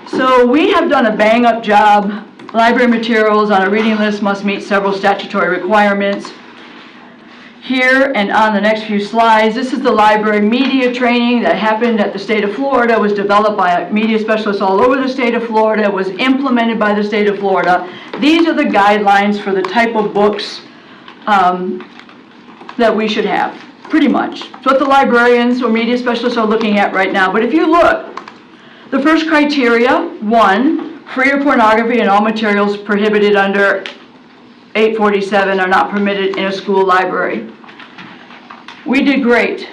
So we have done a bang-up job. Library materials on a reading list must meet several statutory requirements. Here and on the next few slides, this is the library media training that happened at the state of Florida, was developed by media specialists all over the state of Florida, was implemented by the state of Florida. These are the guidelines for the type of books that we should have, pretty much. It's what the librarians or media specialists are looking at right now. But if you look, the first criteria, 1, free of pornography and all materials prohibited under 847 are not permitted in a school library. We did great.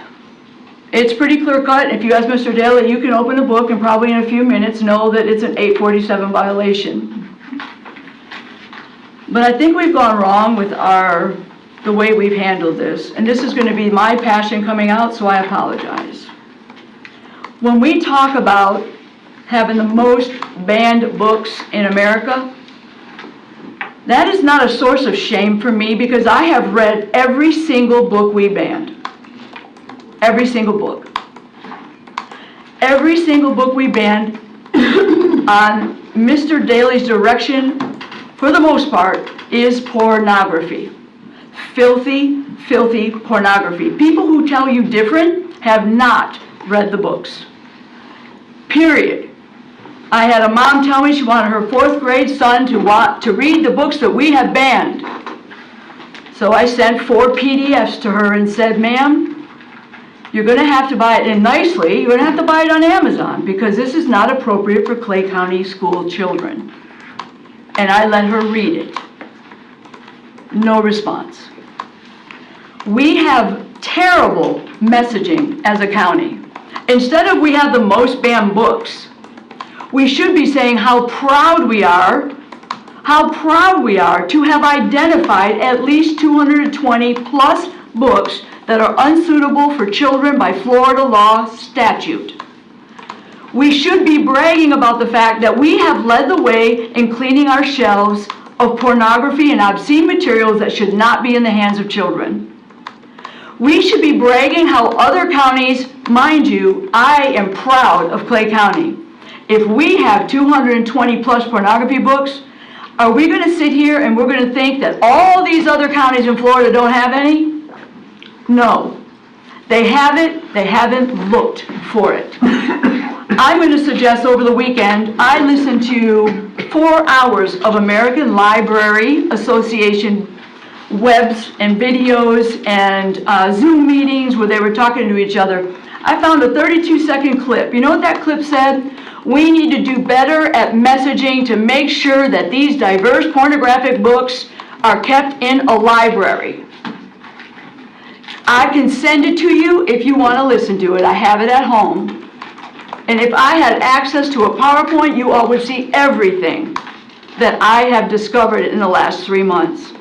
It's pretty clear cut. If you ask Mr. Daly, you can open a book and probably in a few minutes know that it's an 847 violation. But I think we've gone wrong with the way we've handled this. And this is going to be my passion coming out, so I apologize. When we talk about having the most banned books in America, that is not a source of shame for me because I have read every single book we banned. Every single book. Every single book we banned on Mr. Daly's direction, for the most part, is pornography. Filthy, filthy pornography. People who tell you different have not read the books. Period. I had a mom tell me she wanted her 4th grade son to read the books that we have banned. So I sent 4 PDFs to her and said, ma'am, you're going to have to buy it, and nicely, you're going to have to buy it on Amazon because this is not appropriate for Clay County school children. And I let her read it. No response. We have terrible messaging as a county. Instead of we have the most banned books, we should be saying how proud we are to have identified at least 220 plus books that are unsuitable for children by Florida law statute. We should be bragging about the fact that we have led the way in cleaning our shelves of pornography and obscene materials that should not be in the hands of children. We should be bragging how other counties, mind you, I am proud of Clay County. If we have 220 plus pornography books, are we going to sit here and we're going to think that all these other counties in Florida don't have any? No. They have it, they haven't looked for it. I'm going to suggest over the weekend, I listened to 4 hours of American Library Association webs and videos and Zoom meetings where they were talking to each other. I found a 32-second clip. You know what that clip said? We need to do better at messaging to make sure that these diverse pornographic books are kept in a library. I can send it to you if you want to listen to it. I have it at home. And if I had access to a PowerPoint, you all would see everything that I have discovered in the last 3 months.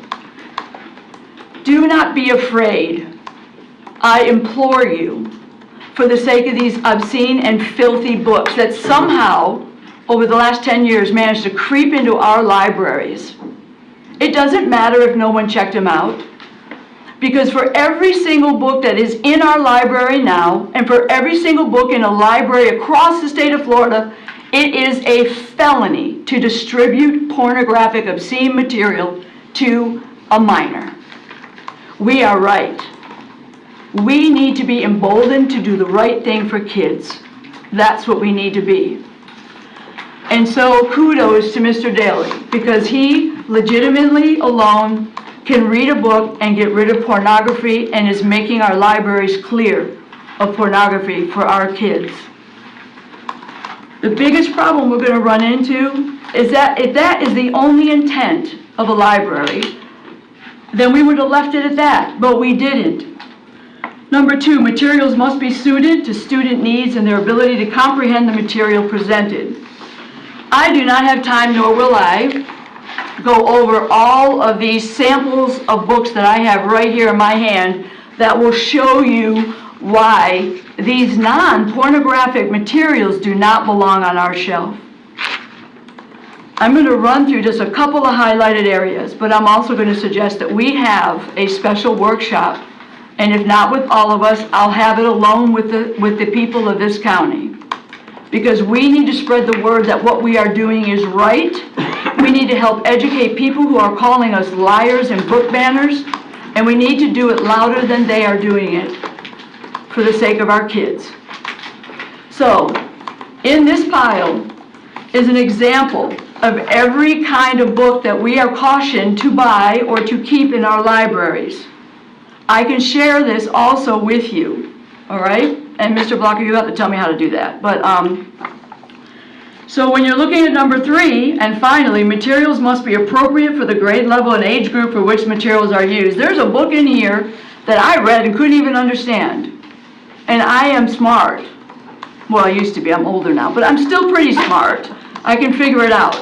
Do not be afraid. I implore you, for the sake of these obscene and filthy books that somehow, over the last 10 years, managed to creep into our libraries. It doesn't matter if no one checked them out, because for every single book that is in our library now, and for every single book in a library across the state of Florida, it is a felony to distribute pornographic, obscene material to a minor. We are right. We need to be emboldened to do the right thing for kids. That's what we need to be. And so kudos to Mr. Daly, because he legitimately alone can read a book and get rid of pornography and is making our libraries clear of pornography for our kids. The biggest problem we're going to run into is that if that is the only intent of a library, then we would have left it at that, but we didn't. Number 2, materials must be suited to student needs and their ability to comprehend the material presented. I do not have time, nor will I, go over all of these samples of books that I have right here in my hand that will show you why these non-pornographic materials do not belong on our shelf. I'm going to run through just a couple of highlighted areas, but I'm also going to suggest that we have a special workshop, and if not with all of us, I'll have it alone with the people of this county. because we need to spread the word that what we are doing is right. We need to help educate people who are calling us liars and book banners, and we need to do it louder than they are doing it for the sake of our kids. So, in this pile is an example of every kind of book that we are cautioned to buy or to keep in our libraries. I can share this also with you, all right? And Mr. Blocker, you have to tell me how to do that. But so when you're looking at number 3, and finally, materials must be appropriate for the grade level and age group for which materials are used. There's a book in here that I read and couldn't even understand. And I am smart. Well, I used to be, I'm older now, but I'm still pretty smart. I can figure it out.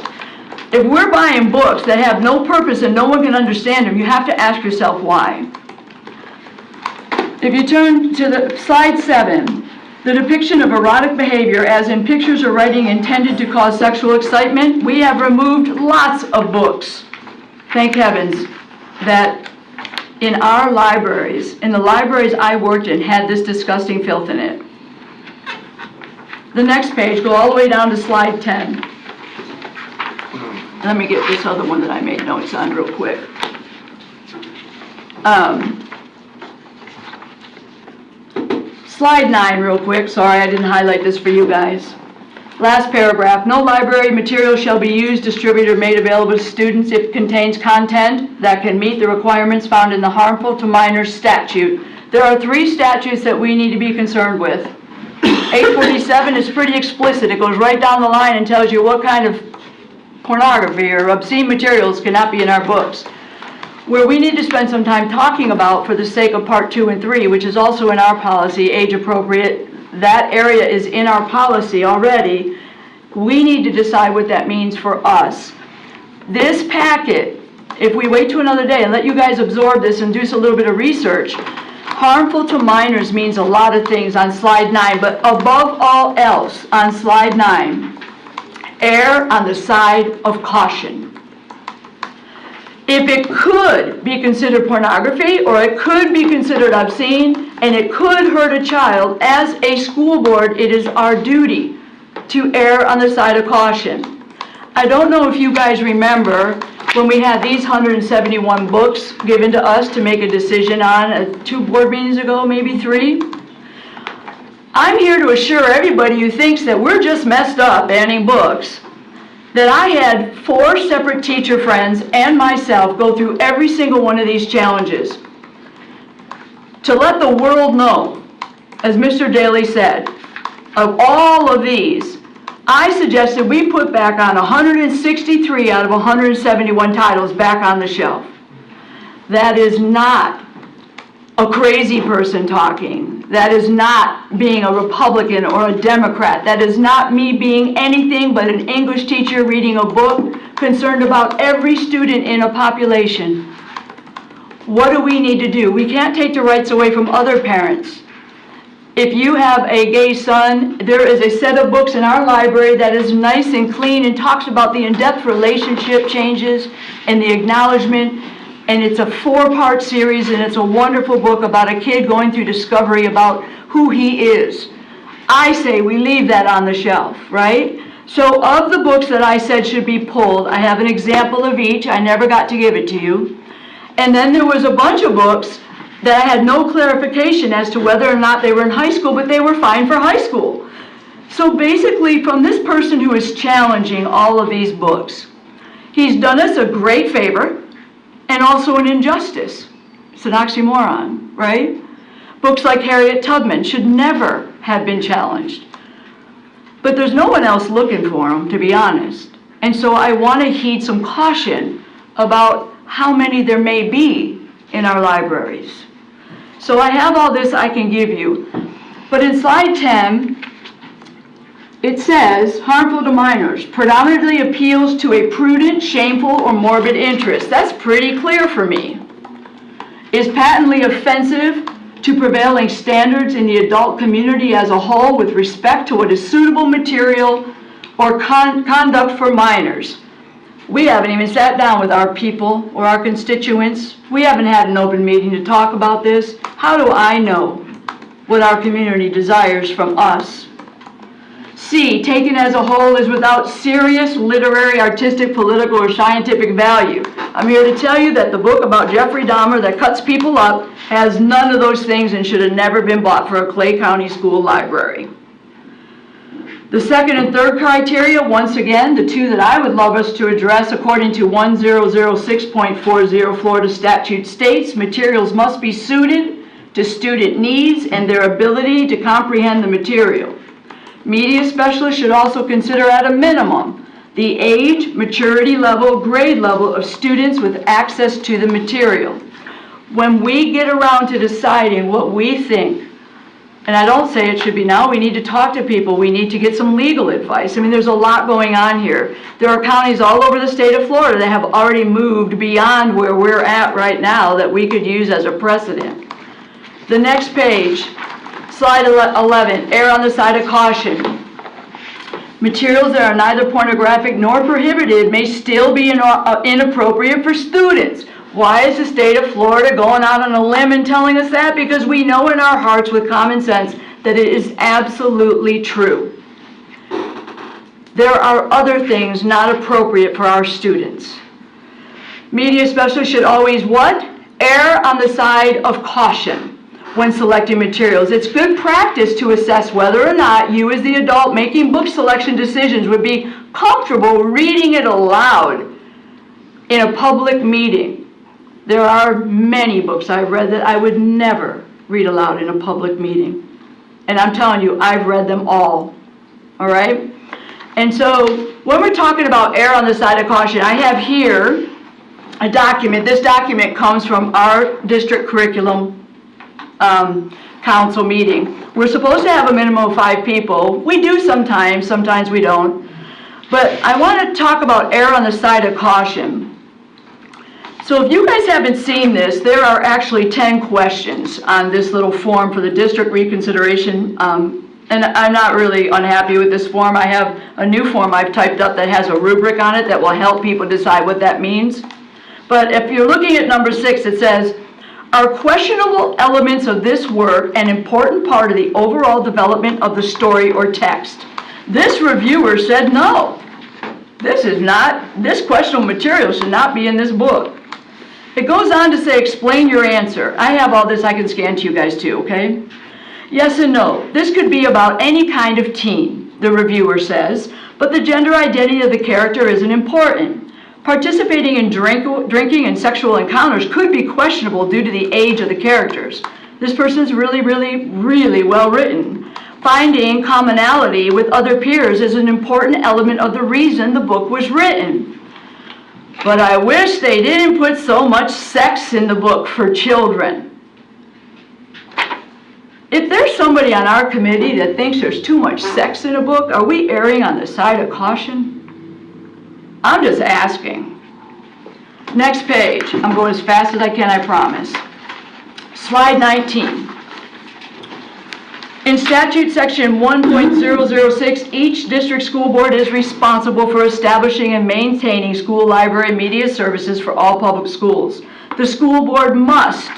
If we're buying books that have no purpose and no one can understand them, you have to ask yourself why. If you turn to the slide 7, the depiction of erotic behavior as in pictures or writing intended to cause sexual excitement, we have removed lots of books, thank heavens, that in our libraries, in the libraries I worked in, had this disgusting filth in it. The next page, go all the way down to slide 10. Let me get this other one that I made notes on real quick. Slide 9 real quick. Sorry, I didn't highlight this for you guys. Last paragraph. No library material shall be used, distributed, or made available to students if it contains content that can meet the requirements found in the Harmful to Minors statute. There are 3 statutes that we need to be concerned with. 847 is pretty explicit. It goes right down the line and tells you what kind of pornography or obscene materials cannot be in our books. Where we need to spend some time talking about, for the sake of part 2 and 3, which is also in our policy, age appropriate, that area is in our policy already. We need to decide what that means for us. This packet, if we wait to another day and let you guys absorb this and do a little bit of research, harmful to minors means a lot of things on slide 9, but above all else on slide 9, err on the side of caution. If it could be considered pornography, or it could be considered obscene, and it could hurt a child, as a school board, it is our duty to err on the side of caution. I don't know if you guys remember when we had these 171 books given to us to make a decision on 2 board meetings ago, maybe 3. I'm here to assure everybody who thinks that we're just messed up banning books that I had 4 separate teacher friends and myself go through every single one of these challenges to let the world know, as Mr. Daly said, of all of these, I suggested we put back on 163 out of 171 titles back on the shelf. That is not a crazy person talking. That is not being a Republican or a Democrat. That is not me being anything but an English teacher reading a book concerned about every student in a population. What do we need to do? We can't take the rights away from other parents. If you have a gay son, there is a set of books in our library that is nice and clean and talks about the in-depth relationship changes and the acknowledgement. And it's a 4-part series, and it's a wonderful book about a kid going through discovery about who he is. I say we leave that on the shelf, right? So of the books that I said should be pulled, I have an example of each. I never got to give it to you. And then there was a bunch of books that I had no clarification as to whether or not they were in high school, but they were fine for high school. So basically, from this person who is challenging all of these books, he's done us a great favor and also an injustice. It's an oxymoron, right? Books like Harriet Tubman should never have been challenged. But there's no one else looking for them, to be honest. And so I want to heed some caution about how many there may be in our libraries. So I have all this I can give you. But in slide 10, it says, harmful to minors, predominantly appeals to a prudent, shameful, or morbid interest. That's pretty clear for me. Is patently offensive to prevailing standards in the adult community as a whole with respect to what is suitable material or conduct for minors. We haven't even sat down with our people or our constituents. We haven't had an open meeting to talk about this. How do I know what our community desires from us? C, taken as a whole, is without serious literary, artistic, political, or scientific value. I'm here to tell you that the book about Jeffrey Dahmer that cuts people up has none of those things and should have never been bought for a Clay County school library. The second and third criteria, once again, the two that I would love us to address according to 1006.40 Florida statute states, materials must be suited to student needs and their ability to comprehend the material. Media specialists should also consider at a minimum the age, maturity level, grade level of students with access to the material. When we get around to deciding what we think, and I don't say it should be now, we need to talk to people, we need to get some legal advice. I mean, there's a lot going on here. There are counties all over the state of Florida that have already moved beyond where we're at right now that we could use as a precedent. The next page, slide 11, err on the side of caution. Materials that are neither pornographic nor prohibited may still be inappropriate for students. Why is the state of Florida going out on a limb and telling us that? Because we know in our hearts with common sense that it is absolutely true. There are other things not appropriate for our students. Media specialists should always what? Err on the side of caution when selecting materials. It's good practice to assess whether or not you as the adult making book selection decisions would be comfortable reading it aloud in a public meeting. There are many books I've read that I would never read aloud in a public meeting. And I'm telling you, I've read them all right? And so when we're talking about err on the side of caution, I have here a document. This document comes from our district curriculum council meeting. We're supposed to have a minimum of 5 people. We do sometimes we don't. But I want to talk about err on the side of caution. So if you guys haven't seen this, there are actually 10 questions on this little form for the district reconsideration. And I'm not really unhappy with this form. I have a new form I've typed up that has a rubric on it that will help people decide what that means. But if you're looking at number 6, it says, are questionable elements of this work an important part of the overall development of the story or text? This reviewer said no. This questionable material should not be in this book. It goes on to say, explain your answer. I have all this I can scan to you guys too, okay? Yes and no. This could be about any kind of teen, the reviewer says, but the gender identity of the character isn't important. Participating in drinking and sexual encounters could be questionable due to the age of the characters. This person's really, really, really well written. Finding commonality with other peers is an important element of the reason the book was written. But I wish they didn't put so much sex in the book for children. If there's somebody on our committee that thinks there's too much sex in a book, are we erring on the side of caution? I'm just asking. Next page. I'm going as fast as I can, I promise. Slide 19. In statute section 1.006, each district school board is responsible for establishing and maintaining school library media services for all public schools. The school board must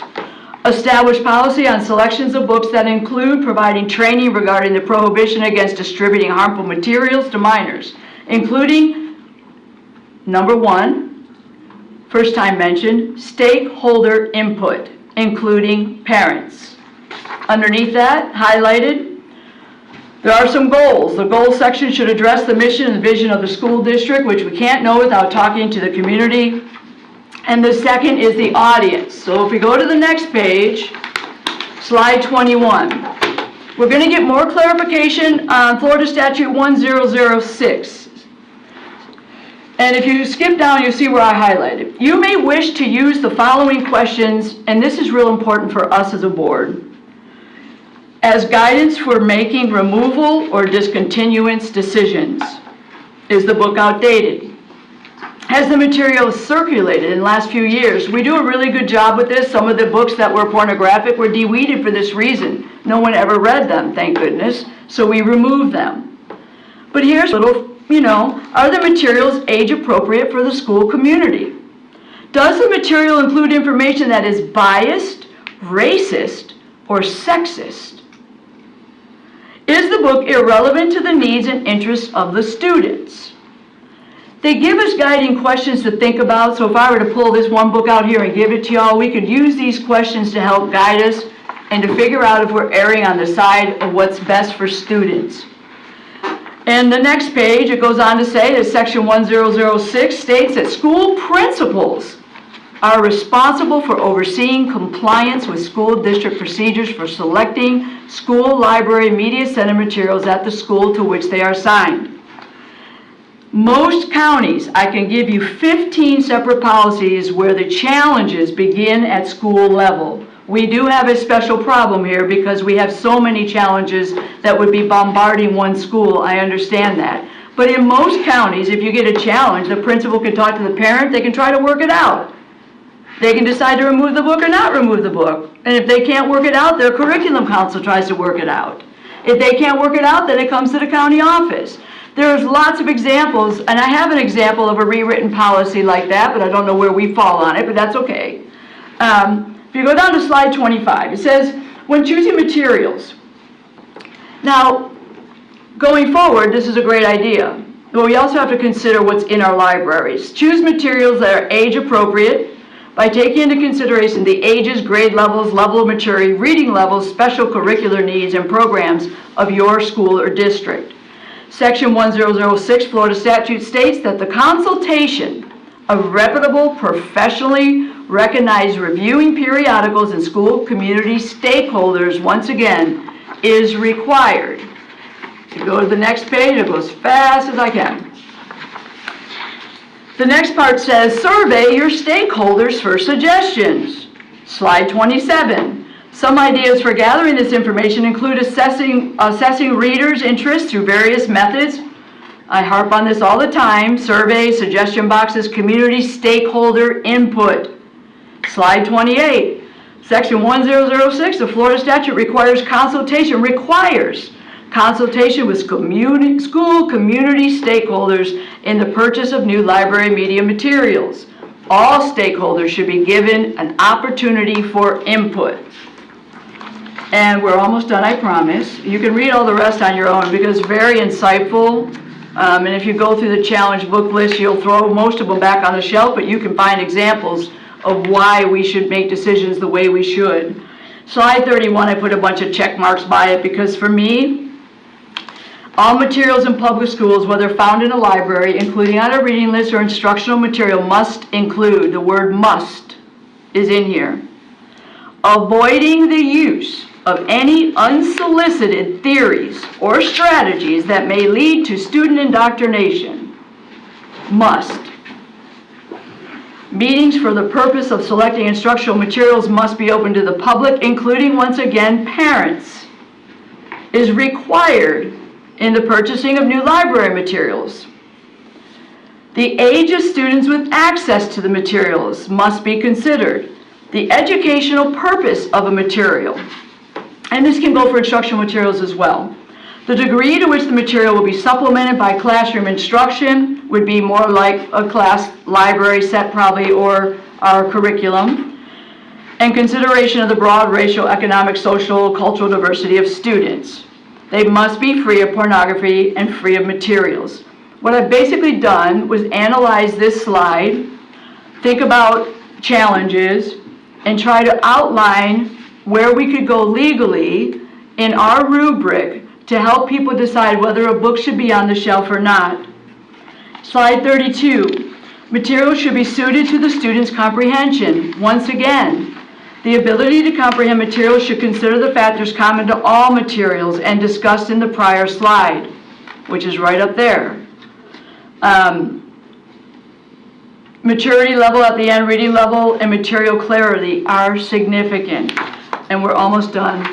establish policy on selections of books that include providing training regarding the prohibition against distributing harmful materials to minors, including, number 1, first time mentioned, stakeholder input, including parents. Underneath that, highlighted, there are some goals. The goals section should address the mission and the vision of the school district, which we can't know without talking to the community. And the second is the audience. So if we go to the next page, slide 21, we're going to get more clarification on Florida Statute 1006. And if you skip down, you'll see where I highlighted. You may wish to use the following questions, and this is real important for us as a board, as guidance for making removal or discontinuance decisions. Is the book outdated? Has the material circulated in the last few years? We do a really good job with this. Some of the books that were pornographic were de-weeded for this reason. No one ever read them, thank goodness, so we removed them. But here's a little, are the materials age appropriate for the school community? Does the material include information that is biased, racist, or sexist? Is the book irrelevant to the needs and interests of the students? They give us guiding questions to think about, so if I were to pull this one book out here and give it to y'all, we could use these questions to help guide us and to figure out if we're erring on the side of what's best for students. And the next page, it goes on to say that Section 1006 states that school principals are responsible for overseeing compliance with school district procedures for selecting school library media center materials at the school to which they are assigned. Most counties, I can give you 15 separate policies where the challenges begin at school level. We do have a special problem here because we have so many challenges that would be bombarding one school. I understand that. But in most counties, if you get a challenge, the principal can talk to the parent, they can try to work it out. They can decide to remove the book or not remove the book. And if they can't work it out, their curriculum council tries to work it out. If they can't work it out, then it comes to the county office. There's lots of examples, and I have an example of a rewritten policy like that, but I don't know where we fall on it, but that's okay. If you go down to slide 25, it says, when choosing materials. Now, going forward, this is a great idea, but we also have to consider what's in our libraries. Choose materials that are age appropriate by taking into consideration the ages, grade levels, level of maturity, reading levels, special curricular needs, and programs of your school or district. Section 1006 Florida statute states that the consultation of reputable, professionally recognized reviewing periodicals and school community stakeholders, once again, is required. If you go to the next page, it goes as fast as I can. The next part says, survey your stakeholders for suggestions. Slide 27. Some ideas for gathering this information include assessing readers' interests through various methods. I harp on this all the time. Surveys, suggestion boxes, community stakeholder input. Slide 28. Section 1006 of Florida statute requires consultation with school community stakeholders in the purchase of new library media materials. All stakeholders should be given an opportunity for input. And we're almost done, I promise. You can read all the rest on your own because it's very insightful. And if you go through the challenge book list, you'll throw most of them back on the shelf, but you can find examples of why we should make decisions the way we should. Slide 31, I put a bunch of check marks by it because for me, all materials in public schools, whether found in a library, including on a reading list or instructional material, must include, the word must is in here, avoiding the use of any unsolicited theories or strategies that may lead to student indoctrination. Must. Meetings for the purpose of selecting instructional materials must be open to the public, including, once again, parents. Is required in the purchasing of new library materials. The age of students with access to the materials must be considered. The educational purpose of a material. And this can go for instructional materials as well. The degree to which the material will be supplemented by classroom instruction would be more like a class library set probably, or our curriculum. And consideration of the broad racial, economic, social, cultural diversity of students. They must be free of pornography and free of materials. What I've basically done was analyze this slide, think about challenges, and try to outline where we could go legally in our rubric to help people decide whether a book should be on the shelf or not. Slide 32. Materials should be suited to the student's comprehension. Once again, the ability to comprehend materials should consider the factors common to all materials and discussed in the prior slide, which is right up there. Maturity level at the end, reading level, and material clarity are significant. And we're almost done.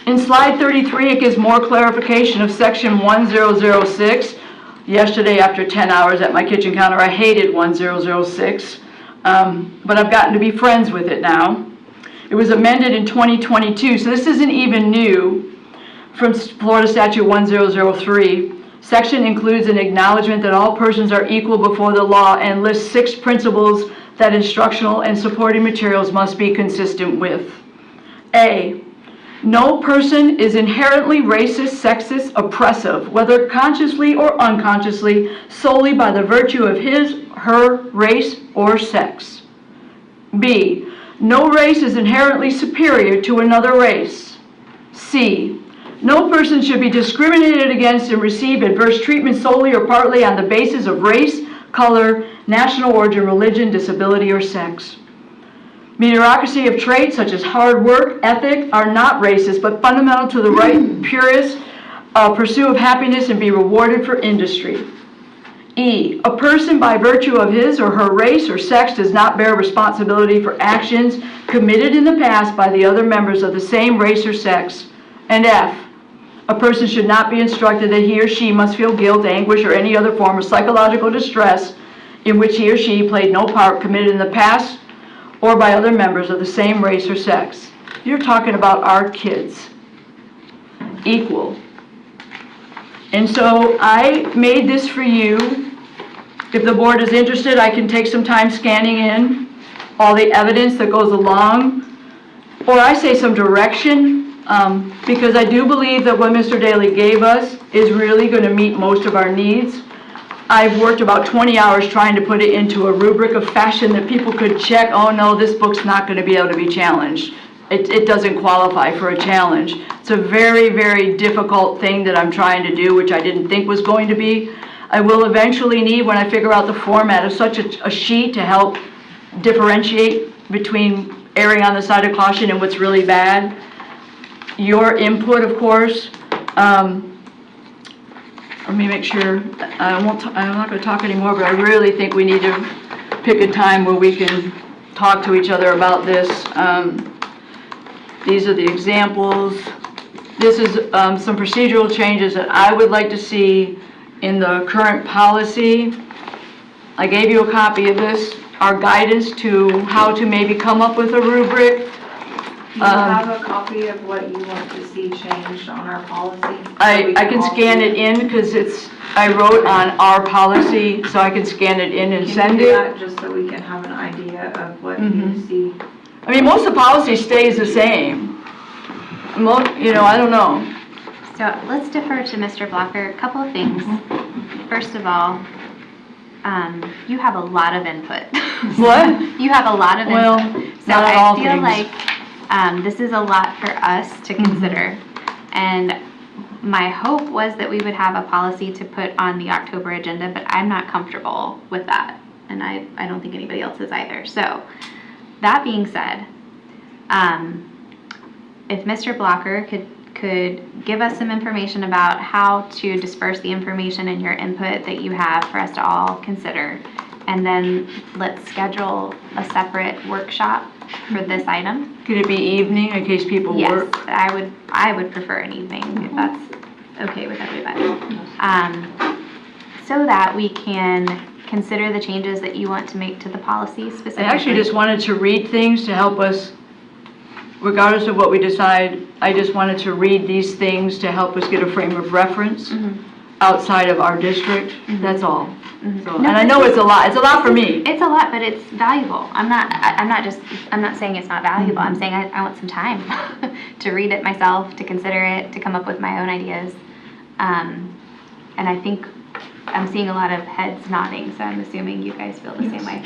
In slide 33, it gives more clarification of section 1006. Yesterday, after 10 hours at my kitchen counter, I hated 1006, but I've gotten to be friends with it now. It was amended in 2022, so this isn't even new from Florida Statute 1003. Section includes an acknowledgement that all persons are equal before the law and lists 6 principles that instructional and supporting materials must be consistent with. A, No person is inherently racist, sexist, oppressive, whether consciously or unconsciously, solely by the virtue of his, her race, or sex. B. No race is inherently superior to another race. C. No person should be discriminated against and receive adverse treatment solely or partly on the basis of race, color, national origin, religion, disability, or sex. Meritocracy of traits such as hard work, ethic are not racist, but fundamental to the right, purest pursuit of happiness and be rewarded for industry. E. A person by virtue of his or her race or sex does not bear responsibility for actions committed in the past by the other members of the same race or sex. And F. A person should not be instructed that he or she must feel guilt, anguish, or any other form of psychological distress in which he or she played no part committed in the past or by other members of the same race or sex. You're talking about our kids. Equal. And so I made this for you. If the board is interested, I can take some time scanning in all the evidence that goes along, or I say some direction, because I do believe that what Mr. Daly gave us is really going to meet most of our needs. I've worked about 20 hours trying to put it into a rubric of fashion that people could check, oh no, this book's not going to be able to be challenged. It doesn't qualify for a challenge. It's a very, very difficult thing that I'm trying to do, which I didn't think was going to be. I will eventually need, when I figure out the format of such a sheet to help differentiate between erring on the side of caution and what's really bad. Your input, of course. Let me make sure, I'm not going to talk anymore, but I really think we need to pick a time where we can talk to each other about this. These are the examples. This is some procedural changes that I would like to see in the current policy. I gave you a copy of this, our guidance to how to maybe come up with a rubric. Do you have a copy of what you want to see changed on our policy? I can scan it in because I wrote on our policy, so I can scan it in and send it. That just so we can have an idea of what you see. I mean, most of the policy stays the same. I don't know. So let's defer to Mr. Blocker. A couple of things. First of all, you have a lot of input. What? You have a lot of input. Well, so not I all feel things. like this is a lot for us to consider. And my hope was that we would have a policy to put on the October agenda, but I'm not comfortable with that. And I don't think anybody else is either. So that being said, if Mr. Blocker could give us some information about how to disperse the information and your input that you have for us to all consider, and then let's schedule a separate workshop for this item. Could it be evening in case people work? Yes, I would prefer an evening if that's okay with everybody. So that we can consider the changes that you want to make to the policy specifically. I actually just wanted to read things to help us, regardless of what we decide. I just wanted to read these things to help us get a frame of reference outside of our district. That's all. So, and I know it's a lot. It's a lot for me. It's a lot, but it's valuable. I'm not saying it's not valuable. I'm saying I want some time to read it myself, to consider it, to come up with my own ideas. And I think I'm seeing a lot of heads nodding, so I'm assuming you guys feel the same way.